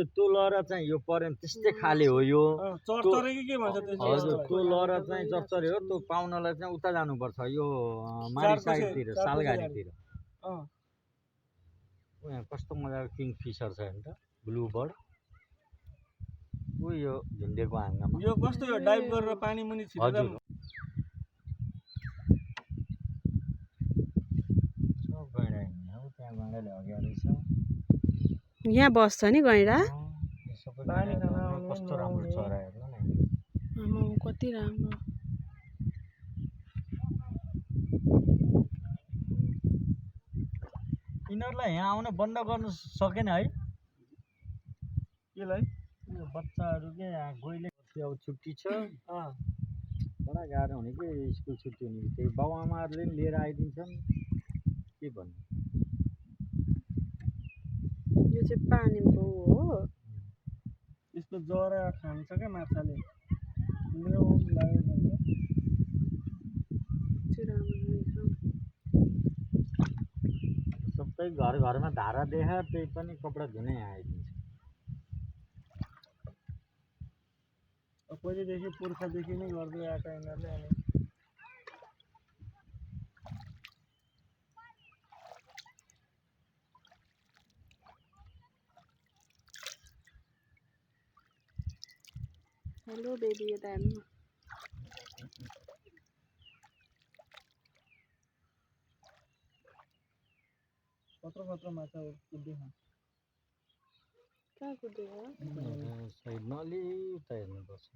त्यो लहरा चाहिँ यो परेन त्यस्तै खाले हो यो चरचरे के भन्छ हजुर त्यो लहरा चाहिँ चरचरे हो त्यो पाउनलाई चाहिँ उता जानुपर्छ यो मारी साइडतिर सालघारीतिर यहाँ कस्तो मजाको किङ फिसर छ नि त ब्लू बर्ड यो झुन्डेको हाँगामा यो कस्तो यो डाइभ गरेर पानी मुनि छिरेर सब गैँडा हिँड्ने हो त्यहाँ गैँडाले हग्या रहेछ यहाँ बस्छ नि गैँडा सबै कस्तो राम्रो चरा हेर्नु न कति राम्रो यिनीहरूलाई यहाँ आउन बन्द गर्नु सकेन है केलाई यो बच्चाहरू के गइले अब छुट्टी छ बडा गाह्रो हुने कि स्कुल छुट्टी हुने बित्तिकै बाउ आमाहरूले पनि लिएर आइदिन्छन् के भन्नु यो चाहिँ पानीको हो यसको जरा खान्छ क्या माछाले ल्याउ लाग्यो भने सबै घर घरमा धारा देखा त्यही पनि कपडा धुनै आइदिन्छ पहिलेदेखि पुर्खादेखि नै गर्दै आएका यिनीहरूले अनि हेलो बेबी यता हेर्नु कत्रो माछा कुद्दै खान्छ कहाँ कुद्दै हो साइडमा अलि उता हेर्नुपर्छ